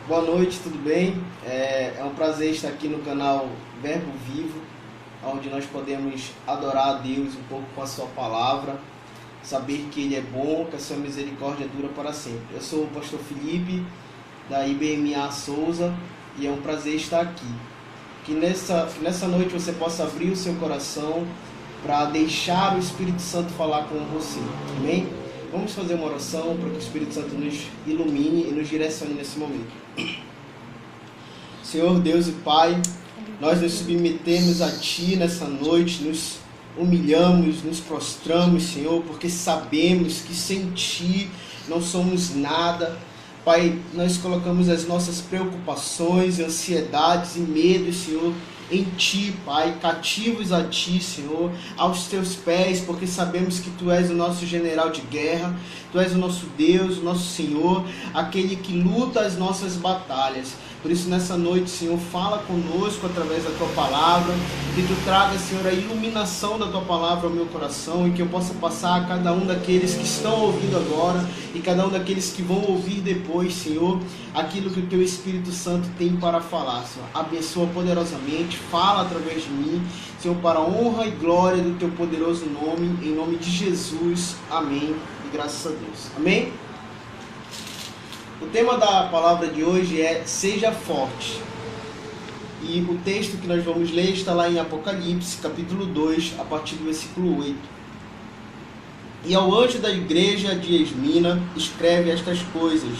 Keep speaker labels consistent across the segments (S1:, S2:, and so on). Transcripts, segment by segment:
S1: Boa noite, tudo bem? É um prazer estar aqui no canal Verbo Vivo, onde nós podemos adorar a Deus um pouco com a sua palavra, saber que Ele é bom, que a sua misericórdia dura para sempre. Eu sou o pastor Felipe, da IBMA Souza, e é um prazer estar aqui. Que nessa noite você possa abrir o seu coração para deixar o Espírito Santo falar com você, amém? Vamos fazer uma oração para que o Espírito Santo nos ilumine e nos direcione nesse momento. Senhor Deus e Pai, nós nos submetemos a Ti nessa noite, nos humilhamos, nos prostramos, Senhor, porque sabemos que sem Ti não somos nada. Pai, nós colocamos as nossas preocupações, ansiedades e medos, Senhor, em Ti, Pai, cativos a Ti, Senhor, aos Teus pés, porque sabemos que Tu és o nosso general de guerra, Tu és o nosso Deus, o nosso Senhor, aquele que luta as nossas batalhas. Por isso, nessa noite, Senhor, fala conosco através da Tua palavra, que Tu traga, Senhor, a iluminação da Tua palavra ao meu coração e que eu possa passar a cada um daqueles que estão ouvindo agora e cada um daqueles que vão ouvir depois, Senhor, aquilo que o Teu Espírito Santo tem para falar, Senhor. Abençoa poderosamente, fala através de mim, Senhor, para a honra e glória do Teu poderoso nome, em nome de Jesus. Amém. E graças a Deus. Amém? O tema da palavra de hoje é Seja Forte. E o texto que nós vamos ler está lá em Apocalipse, capítulo 2, a partir do versículo 8. E ao anjo da igreja de Esmina escreve estas coisas.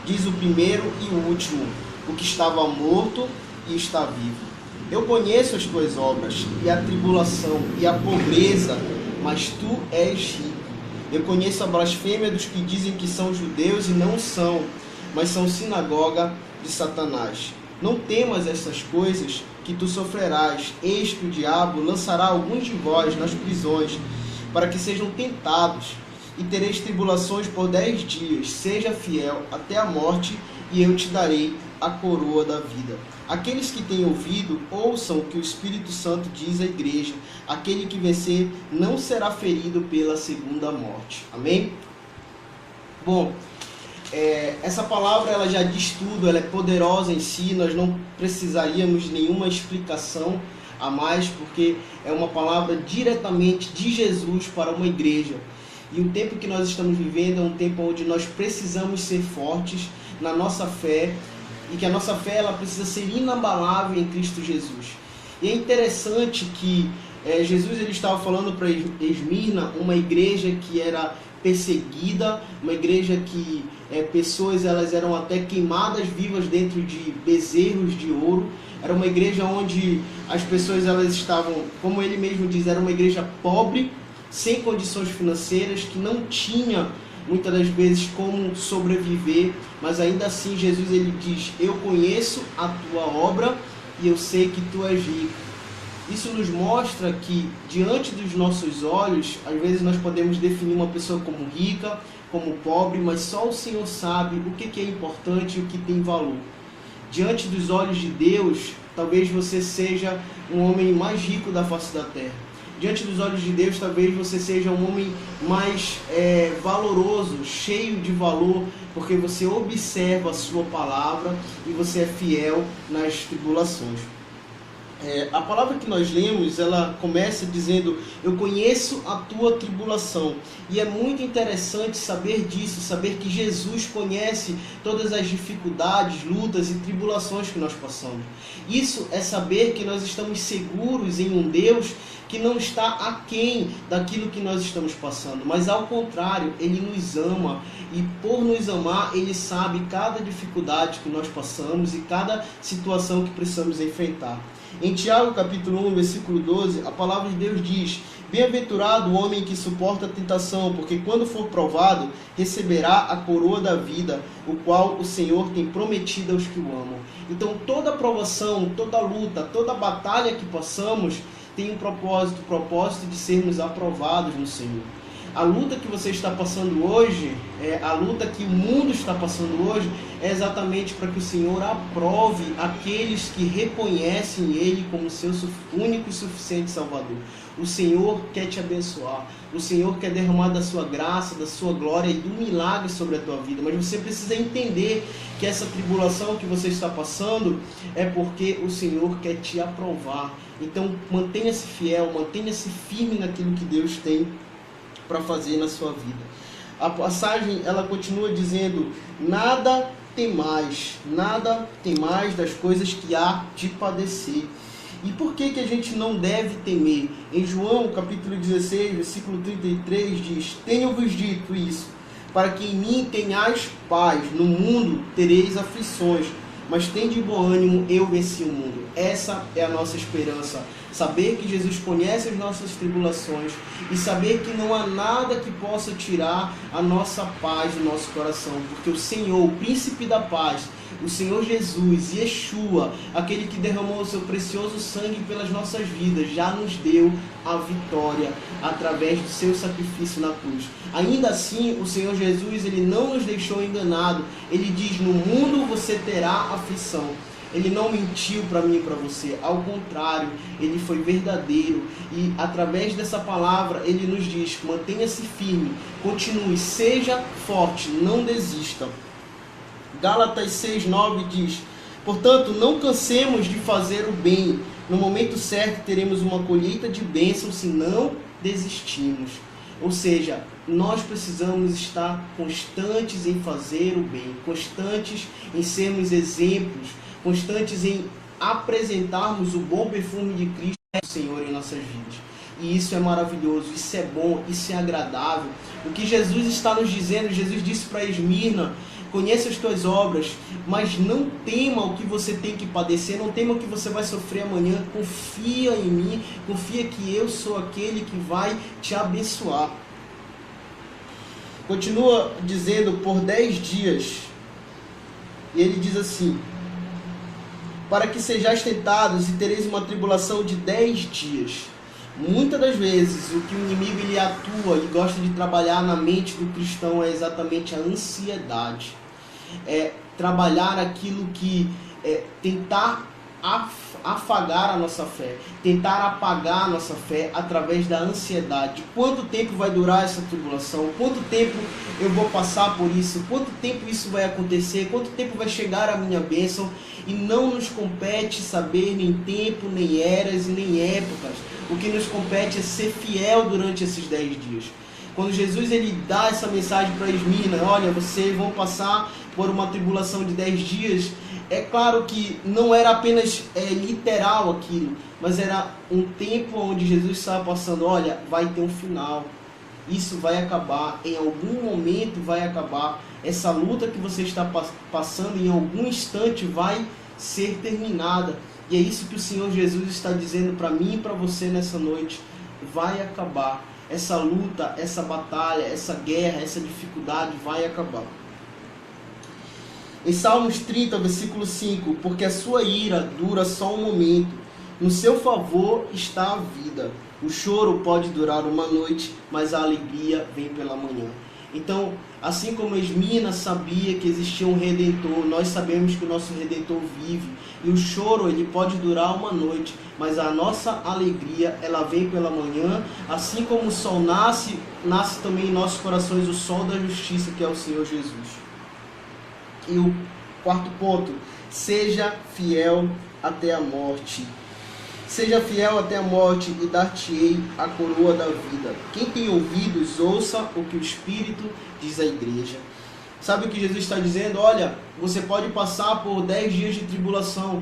S1: Diz o primeiro e o último, o que estava morto e está vivo. Eu conheço as tuas obras, e a tribulação, e a pobreza, mas tu és rico. Eu conheço a blasfêmia dos que dizem que são judeus e não são, mas são sinagoga de Satanás. Não temas essas coisas que tu sofrerás. Eis que o diabo lançará alguns de vós nas prisões, para que sejam tentados, e tereis tribulações por 10 dias. Seja fiel até a morte, e eu te darei a coroa da vida. Aqueles que têm ouvido, ouçam o que o Espírito Santo diz à igreja. Aquele que vencer não será ferido pela segunda morte. Amém? Bom, essa palavra ela já diz tudo, ela é poderosa em si, nós não precisaríamos de nenhuma explicação a mais, porque é uma palavra diretamente de Jesus para uma igreja. E o tempo que nós estamos vivendo é um tempo onde nós precisamos ser fortes na nossa fé, e que a nossa fé ela precisa ser inabalável em Cristo Jesus. E é interessante que Jesus ele estava falando para Esmirna, uma igreja que era perseguida, uma igreja que pessoas elas eram até queimadas vivas dentro de bezerros de ouro. Era uma igreja onde as pessoas elas estavam, como ele mesmo diz, era uma igreja pobre, sem condições financeiras, que não tinha muitas das vezes como sobreviver, mas ainda assim Jesus ele diz: eu conheço a tua obra e eu sei que tu és rico. Isso nos mostra que diante dos nossos olhos, às vezes nós podemos definir uma pessoa como rica, como pobre, mas só o Senhor sabe o que é importante e o que tem valor. Diante dos olhos de Deus, talvez você seja um homem mais rico da face da terra. Diante dos olhos de Deus, talvez você seja um homem mais valoroso, cheio de valor, porque você observa a sua palavra e você é fiel nas tribulações. A palavra que nós lemos, ela começa dizendo: eu conheço a tua tribulação. E é muito interessante saber disso, saber que Jesus conhece todas as dificuldades, lutas e tribulações que nós passamos. Isso é saber que nós estamos seguros em um Deus que não está aquém daquilo que nós estamos passando, mas ao contrário, Ele nos ama, e por nos amar, Ele sabe cada dificuldade que nós passamos e cada situação que precisamos enfrentar. Em Tiago capítulo 1, versículo 12, a palavra de Deus diz: bem-aventurado o homem que suporta a tentação, porque quando for provado, receberá a coroa da vida, o qual o Senhor tem prometido aos que o amam. Então toda provação, toda luta, toda batalha que passamos tem um propósito, o propósito de sermos aprovados no Senhor. A luta que você está passando hoje, a luta que o mundo está passando hoje, é exatamente para que o Senhor aprove aqueles que reconhecem Ele como seu único e suficiente Salvador. O Senhor quer te abençoar. O Senhor quer derramar da sua graça, da sua glória e do milagre sobre a tua vida. Mas você precisa entender que essa tribulação que você está passando é porque o Senhor quer te aprovar. Então mantenha-se fiel, mantenha-se firme naquilo que Deus tem para fazer na sua vida. A passagem ela continua dizendo: nada tem mais das coisas que há de padecer. E por que a gente não deve temer? Em João capítulo 16, versículo 33 diz: tenho-vos dito isso, para que em mim tenhais paz. No mundo tereis aflições, mas tende bom ânimo, eu venci o mundo. Essa é a nossa esperança. Saber que Jesus conhece as nossas tribulações e saber que não há nada que possa tirar a nossa paz do nosso coração, porque o Senhor, o príncipe da paz, o Senhor Jesus, Yeshua, aquele que derramou o seu precioso sangue pelas nossas vidas, já nos deu a vitória através do seu sacrifício na cruz. Ainda assim, o Senhor Jesus, ele não nos deixou enganado. Ele diz: no mundo você terá aflição. Ele não mentiu para mim e para você, ao contrário, ele foi verdadeiro. E através dessa palavra, ele nos diz: mantenha-se firme, continue, seja forte, não desista. Gálatas 6:9 diz: portanto, não cansemos de fazer o bem. No momento certo teremos uma colheita de bênçãos se não desistimos. Ou seja, nós precisamos estar constantes em fazer o bem, constantes em sermos exemplos, constantes em apresentarmos o bom perfume de Cristo, Senhor, em nossas vidas. E isso é maravilhoso, isso é bom, isso é agradável. O que Jesus está nos dizendo, Jesus disse para Esmirna: conheça as tuas obras, mas não tema o que você tem que padecer, não tema o que você vai sofrer amanhã. Confia em mim, confia que eu sou aquele que vai te abençoar. Continua dizendo: por 10 dias. E ele diz assim: para que sejais tentados e tereis uma tribulação de 10 dias. Muitas das vezes o que o inimigo ele atua e gosta de trabalhar na mente do cristão é exatamente a ansiedade. É trabalhar aquilo que tentar afagar a nossa fé, tentar apagar a nossa fé através da ansiedade. Quanto tempo vai durar essa tribulação? Quanto tempo eu vou passar por isso? Quanto tempo isso vai acontecer? Quanto tempo vai chegar a minha bênção? E não nos compete saber nem tempo, nem eras e nem épocas. O que nos compete é ser fiel durante esses 10 dias. Quando Jesus ele dá essa mensagem para Esmirna: olha, vocês vão passar por uma tribulação de 10 dias. É claro que não era apenas literal aquilo, mas era um tempo onde Jesus estava passando: olha, vai ter um final. Isso vai acabar, em algum momento vai acabar. Essa luta que você está passando, em algum instante vai ser terminada. E é isso que o Senhor Jesus está dizendo para mim e para você nessa noite. Vai acabar. Essa luta, essa batalha, essa guerra, essa dificuldade vai acabar. Em Salmos 30, versículo 5: porque a sua ira dura só um momento, no seu favor está a vida. O choro pode durar uma noite, mas a alegria vem pela manhã. Então, assim como Esmirna sabia que existia um Redentor, nós sabemos que o nosso Redentor vive. E o choro ele pode durar uma noite, mas a nossa alegria ela vem pela manhã. Assim como o sol nasce, nasce também em nossos corações o sol da justiça, que é o Senhor Jesus. E o quarto ponto: seja fiel até a morte. Seja fiel até a morte e dar-te-ei a coroa da vida. Quem tem ouvidos, ouça o que o Espírito diz à igreja. Sabe o que Jesus está dizendo? Olha, você pode passar por 10 dias de tribulação.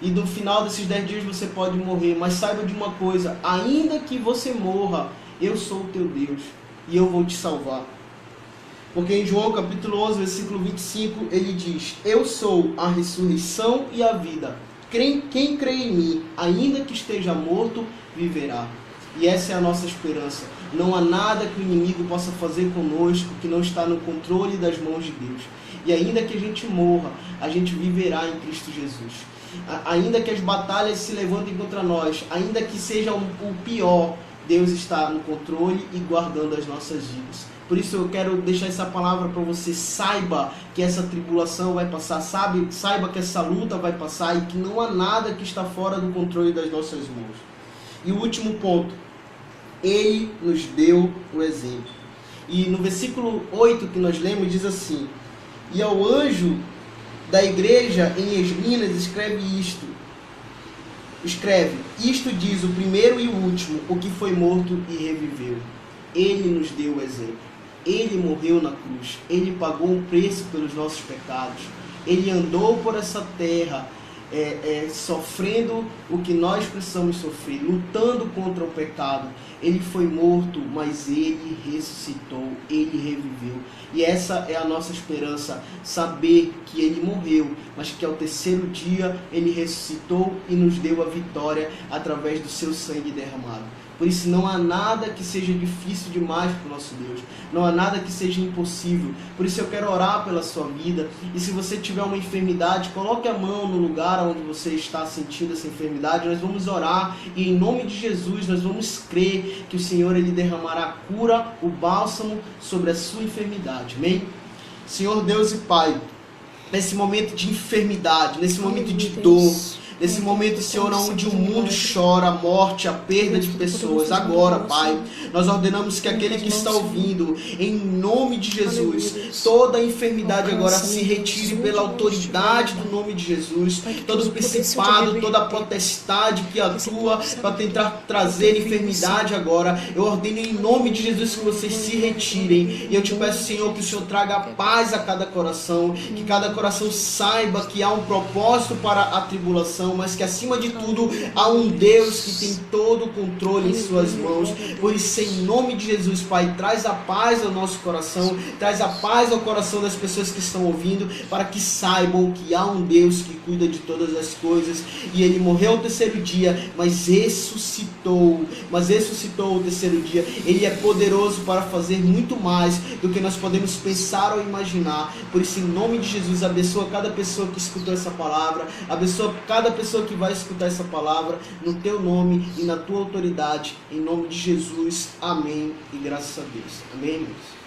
S1: E no final desses 10 dias você pode morrer. Mas saiba de uma coisa: ainda que você morra, eu sou o teu Deus. E eu vou te salvar. Porque em João capítulo 11, versículo 25, ele diz: eu sou a ressurreição e a vida. Quem crê em mim, ainda que esteja morto, viverá. E essa é a nossa esperança. Não há nada que o inimigo possa fazer conosco que não está no controle das mãos de Deus. E ainda que a gente morra, a gente viverá em Cristo Jesus. Ainda que as batalhas se levantem contra nós, ainda que seja o pior, Deus está no controle e guardando as nossas vidas. Por isso eu quero deixar essa palavra para você. Saiba que essa tribulação vai passar, saiba que essa luta vai passar e que não há nada que está fora do controle das nossas mãos. E o último ponto, Ele nos deu o exemplo. E no versículo 8 que nós lemos diz assim: e ao anjo da igreja em Esminas escreve, isto diz o primeiro e o último, o que foi morto e reviveu. Ele nos deu o exemplo. Ele morreu na cruz. Ele pagou um preço pelos nossos pecados. Ele andou por essa terra, sofrendo o que nós precisamos sofrer, lutando contra o pecado. Ele foi morto, mas Ele ressuscitou, Ele reviveu. E essa é a nossa esperança, saber que Ele morreu, mas que ao terceiro dia Ele ressuscitou e nos deu a vitória através do seu sangue derramado. Por isso não há nada que seja difícil demais para o nosso Deus. Não há nada que seja impossível. Por isso eu quero orar pela sua vida. E se você tiver uma enfermidade, coloque a mão no lugar onde você está sentindo essa enfermidade. Nós vamos orar e em nome de Jesus nós vamos crer que o Senhor Ele derramará a cura, o bálsamo sobre a sua enfermidade. Amém? Senhor Deus e Pai, nesse momento de enfermidade, nesse momento de dor, nesse momento, Senhor, onde o mundo chora a morte, a perda de pessoas, agora, Pai, nós ordenamos que aquele que está ouvindo, em nome de Jesus, toda a enfermidade agora se retire pela autoridade do nome de Jesus, todo o principado, toda a potestade que atua para tentar trazer enfermidade agora, eu ordeno em nome de Jesus que vocês se retirem, e eu te peço, Senhor, que o Senhor traga paz a cada coração, que cada coração saiba que há um propósito para a tribulação, mas que acima de tudo há um Deus que tem todo o controle em suas mãos. Por isso, em nome de Jesus, Pai, traz a paz ao nosso coração, traz a paz ao coração das pessoas que estão ouvindo, para que saibam que há um Deus que cuida de todas as coisas, e Ele morreu no terceiro dia, mas ressuscitou o terceiro dia. Ele é poderoso para fazer muito mais do que nós podemos pensar ou imaginar. Por isso, em nome de Jesus, abençoa cada pessoa que escutou essa palavra, abençoa cada pessoa que vai escutar essa palavra, no teu nome e na tua autoridade, em nome de Jesus, amém, e graças a Deus, amém, irmãos?